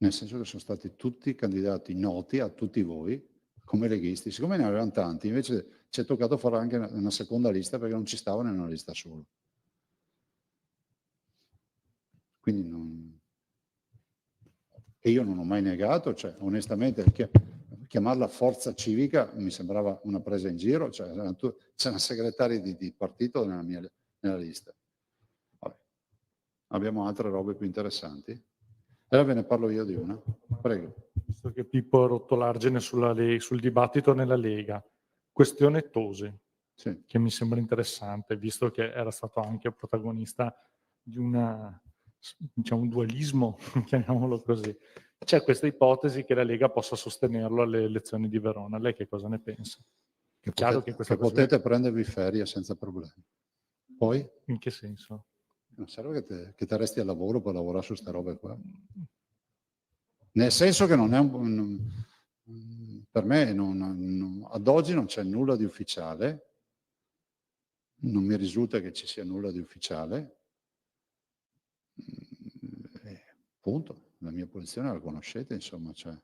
Nel senso che sono stati tutti candidati noti a tutti voi come leghisti. Siccome ne avevano tanti, invece ci è toccato fare anche una seconda lista perché non ci stavano in una lista sola. Quindi e io non ho mai negato, cioè onestamente chiamarla forza civica mi sembrava una presa in giro, cioè c'è una segretaria di partito nella lista. Vabbè. Abbiamo altre robe più interessanti? Allora ve ne parlo io di una. Prego. Visto che Pippo ha rotto l'argine sul dibattito nella Lega, questione Tosi, sì, che mi sembra interessante, visto che era stato anche protagonista di un dualismo, chiamiamolo così. C'è questa ipotesi che la Lega possa sostenerlo alle elezioni di Verona. Lei che cosa ne pensa? Che potete prendervi ferie senza problemi. Poi? In che senso? Non serve che te resti al lavoro per lavorare su queste robe qua. Nel senso che non è per me ad oggi non c'è nulla di ufficiale, non mi risulta che ci sia nulla di ufficiale, punto. la mia posizione la conoscete, insomma, cioè.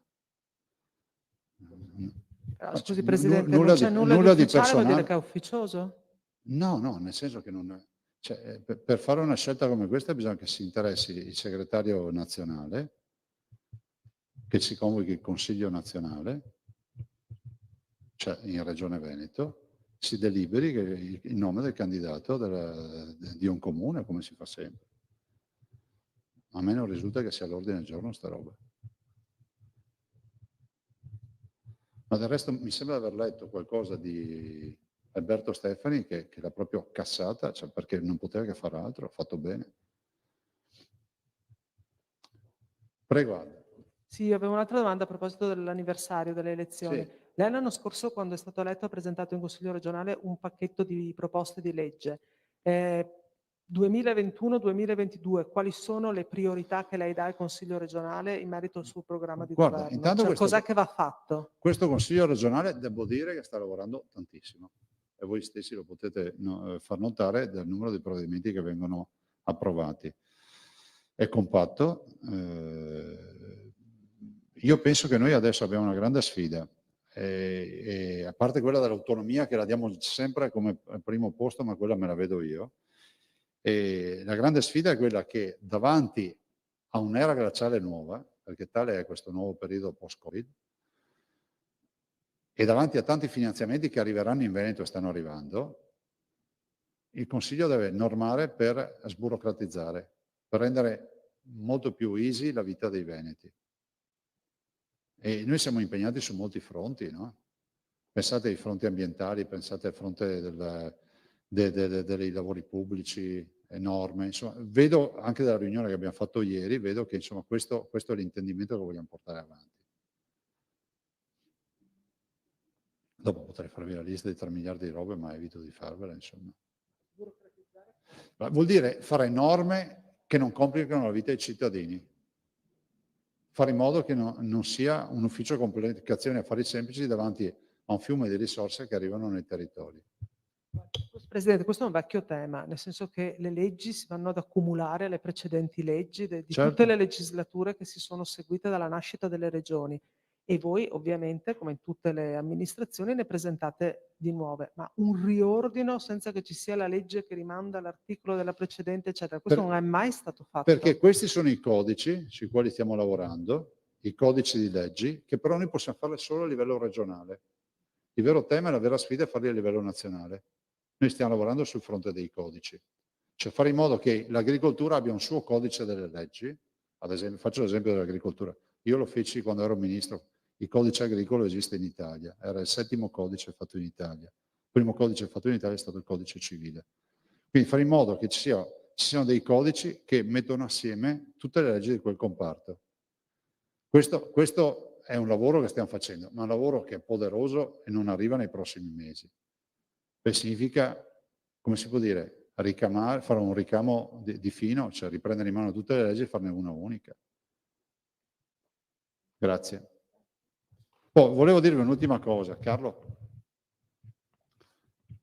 Però, scusi Nu- Presidente, nulla non c'è di- nulla di nulla di ufficiale, vuol dire personale. che è ufficioso? No, no, nel senso che non... Cioè, per fare una scelta come questa bisogna che si interessi il segretario nazionale, che si convochi il Consiglio nazionale, cioè in Regione Veneto, si deliberi il nome del candidato di un comune, come si fa sempre. A me non risulta che sia all'ordine del giorno sta roba. Ma del resto mi sembra di aver letto qualcosa di Alberto Stefani che l'ha proprio cassata, cioè perché non poteva che fare altro, ha fatto bene. Prego, Aldo. Sì, avevo un'altra domanda a proposito dell'anniversario delle elezioni. Sì. Lei l'anno scorso, quando è stato eletto, ha presentato in Consiglio regionale un pacchetto di proposte di legge. 2021-2022, quali sono le priorità che lei dà al Consiglio regionale in merito al suo programma di Guarda, governo? intanto Cioè, cos'è che va fatto? Questo Consiglio regionale devo dire che sta lavorando tantissimo e voi stessi lo potete far notare dal numero di provvedimenti che vengono approvati. È compatto. Io penso che noi adesso abbiamo una grande sfida e a parte quella dell'autonomia che la diamo sempre come primo posto, ma quella me la vedo io. E la grande sfida è quella che davanti a un'era glaciale nuova, perché tale è questo nuovo periodo post-Covid, e davanti a tanti finanziamenti che arriveranno in Veneto e stanno arrivando, il Consiglio deve normare per sburocratizzare, per rendere molto più easy la vita dei veneti. E noi siamo impegnati su molti fronti, no? Pensate ai fronti ambientali, pensate al fronte dei lavori pubblici, norme, insomma, vedo anche dalla riunione che abbiamo fatto ieri, vedo che insomma questo è l'intendimento che vogliamo portare avanti. Dopo potrei farvi la lista di 3 miliardi di robe, ma evito di farvela, insomma. Vuol dire fare norme che non complicano la vita ai cittadini. Fare in modo che non sia un ufficio complicazioni e affari semplici davanti a un fiume di risorse che arrivano nei territori. Presidente, questo è un vecchio tema, nel senso che le leggi si vanno ad accumulare alle precedenti leggi di Certo. tutte le legislature che si sono seguite dalla nascita delle regioni. E voi ovviamente, come in tutte le amministrazioni, ne presentate di nuove, ma un riordino senza che ci sia la legge che rimanda all'articolo della precedente, eccetera, questo non è mai stato fatto. Perché questi sono i codici sui quali stiamo lavorando, i codici di leggi, che però noi possiamo farle solo a livello regionale. Il vero tema e la vera sfida è farli a livello nazionale. Noi stiamo lavorando sul fronte dei codici, cioè fare in modo che l'agricoltura abbia un suo codice delle leggi. Ad esempio, faccio l'esempio dell'agricoltura. Io lo feci quando ero ministro. Il codice agricolo esiste in Italia, era il 7° codice fatto in Italia. Il primo codice fatto in Italia è stato il codice civile. Quindi fare in modo che ci siano dei codici che mettono assieme tutte le leggi di quel comparto. Questo è un lavoro che stiamo facendo, ma è un lavoro che è poderoso e non arriva nei prossimi mesi. Significa, come si può dire, fare un ricamo di fino, cioè riprendere in mano tutte le leggi e farne una unica. Grazie. Poi volevo dirvi un'ultima cosa, Carlo.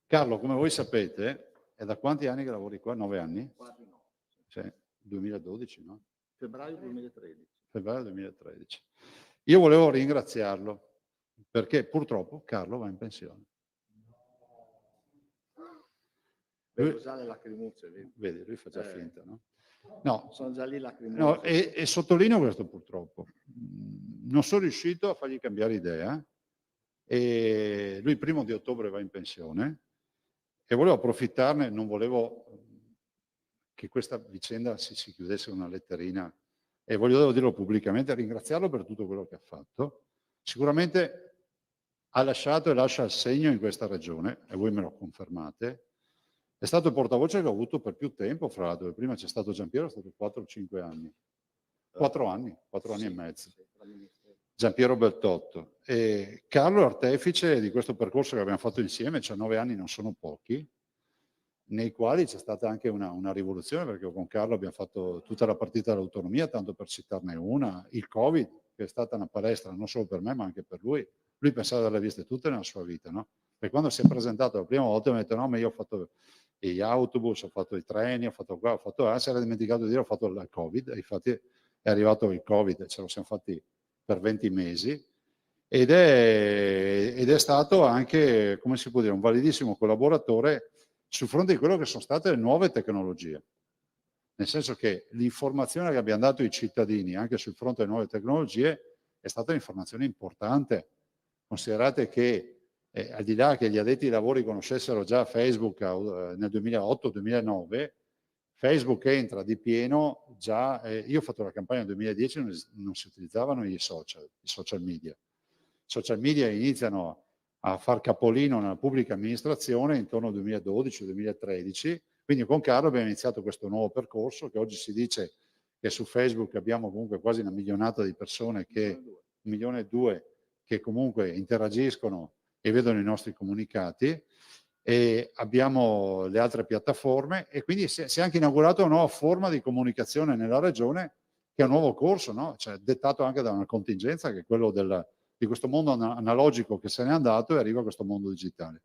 Carlo, come voi sapete, è da quanti anni che lavori qua? 9 anni? Quasi no. Cioè, 2012, no? Febbraio 2013. Febbraio 2013. Io volevo ringraziarlo perché purtroppo Carlo va in pensione. Vedo già le lacrimuzze. Vedi, lui fa già finta, no? No, sono già lì lacrimuzze. No, e sottolineo questo purtroppo. Non sono riuscito a fargli cambiare idea e lui il 1° di ottobre va in pensione e volevo approfittarne, non volevo che questa vicenda si chiudesse una letterina e volevo dirlo pubblicamente, ringraziarlo per tutto quello che ha fatto. Sicuramente ha lasciato e lascia il segno in questa regione e voi me lo confermate. È stato il portavoce che ho avuto per più tempo, fra l'altro. Prima c'è stato Giampiero, è stato 4 o 5 anni. 4 anni e mezzo. Giampiero Beltotto. E Carlo è artefice di questo percorso che abbiamo fatto insieme, cioè 9 anni non sono pochi, nei quali c'è stata anche una rivoluzione, perché con Carlo abbiamo fatto tutta la partita dell'autonomia, tanto per citarne una, il Covid, che è stata una palestra non solo per me, ma anche per lui. Lui pensava di averle viste tutte nella sua vita, no? E quando si è presentato la prima volta mi ha detto no, ma io ho fatto gli autobus, ho fatto i treni, ho fatto qua, ho fatto là, si era dimenticato di dire ho fatto il Covid, e infatti è arrivato il Covid, ce lo siamo fatti per 20 mesi, ed è stato anche, come si può dire, un validissimo collaboratore sul fronte di quello che sono state le nuove tecnologie. Nel senso che l'informazione che abbiamo dato ai cittadini anche sul fronte delle nuove tecnologie è stata un'informazione importante. Considerate che al di là che gli addetti ai lavori conoscessero già Facebook nel 2008-2009, Facebook entra di pieno già, io ho fatto la campagna nel 2010, non si utilizzavano i social media. I social media iniziano a far capolino nella pubblica amministrazione intorno al 2012-2013, quindi con Carlo abbiamo iniziato questo nuovo percorso che oggi si dice che su Facebook abbiamo comunque quasi 1 milionata di persone, 1,2 milioni che comunque interagiscono e vedono i nostri comunicati, e abbiamo le altre piattaforme, e quindi si è anche inaugurata una nuova forma di comunicazione nella regione, che è un nuovo corso, no? Cioè, dettato anche da una contingenza che è quello di questo mondo analogico che se n'è andato e arriva a questo mondo digitale.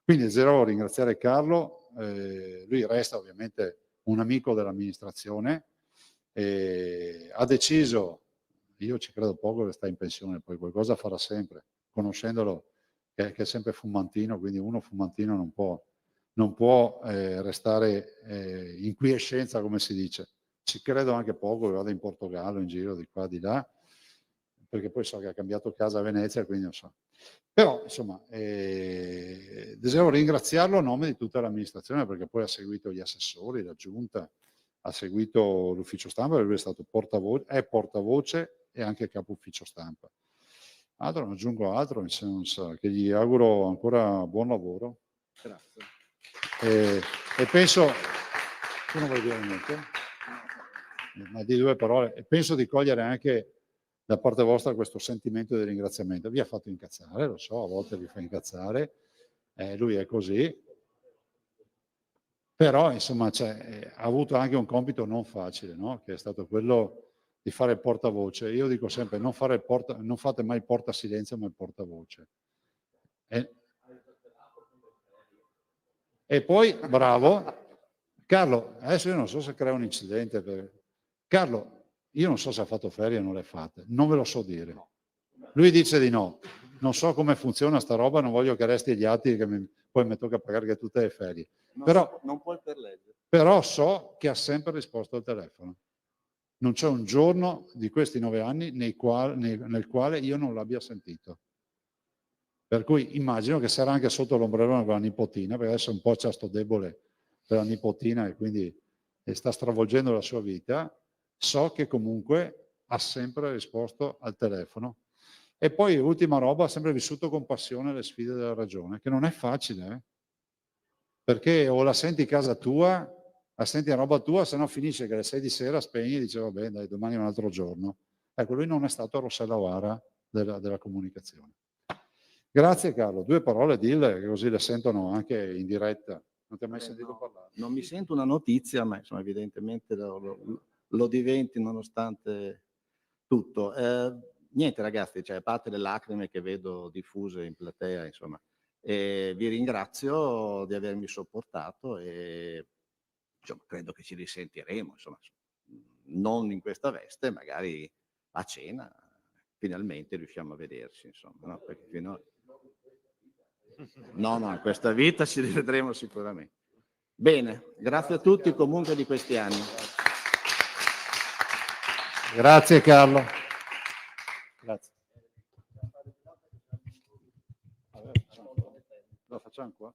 Quindi desidero ringraziare Carlo, lui resta ovviamente un amico dell'amministrazione, ha deciso, io ci credo poco che sta in pensione, poi qualcosa farà sempre, conoscendolo che è sempre fumantino, quindi uno fumantino non può restare in quiescenza, come si dice. Ci credo anche poco che vada in Portogallo, in giro di qua di là, perché poi so che ha cambiato casa a Venezia, quindi non so. Però, insomma, desidero ringraziarlo a nome di tutta l'amministrazione, perché poi ha seguito gli assessori, la giunta, ha seguito l'ufficio stampa, lui è stato portavoce e anche capo ufficio stampa. Altro, non aggiungo altro, nel senso che gli auguro ancora buon lavoro. Grazie. E penso, tu non vuoi dire niente? Ma di 2 parole, e penso di cogliere anche da parte vostra questo sentimento di ringraziamento. Vi ha fatto incazzare, lo so, a volte vi fa incazzare, lui è così, però insomma ha avuto anche un compito non facile, no? Che è stato quello di fare il portavoce. Io dico sempre, non fate mai il portasilenzio, ma il portavoce. E poi, bravo, Carlo, adesso io non so se crea un incidente. Carlo, io non so se ha fatto ferie o non le ha fatte, non ve lo so dire. Lui dice di no. Non so come funziona sta roba, non voglio che resti agli atti che poi mi tocca pagare che tutte le ferie. Non puoi per legge. Però so che ha sempre risposto al telefono. Non c'è un giorno di questi 9 anni nel quale io non l'abbia sentito. Per cui immagino che sarà anche sotto l'ombrellone con la nipotina, perché adesso un po' c'ha sto debole per la nipotina e quindi sta stravolgendo la sua vita. So che comunque ha sempre risposto al telefono. E poi, ultima roba, ha sempre vissuto con passione le sfide della ragione, che non è facile, perché o la senti in casa tua, la senti in roba tua, se no finisce che alle 6 di sera spegni e dice vabbè dai, domani è un altro giorno. Ecco, lui non è stato Rossella Vara della comunicazione. Grazie Carlo, 2 parole dille, che così le sentono anche in diretta. Non ti hai mai sentito parlare? Non mi sento una notizia, ma insomma, evidentemente lo diventi nonostante tutto. Niente ragazzi, cioè, a parte le lacrime che vedo diffuse in platea, insomma, vi ringrazio di avermi sopportato e insomma, credo che ci risentiremo, insomma, non in questa veste, magari a cena, finalmente riusciamo a vederci, insomma, no? Perché fino No, in questa vita ci rivedremo sicuramente. Bene, grazie a tutti comunque di questi anni. Grazie Carlo. Grazie. Lo facciamo qua?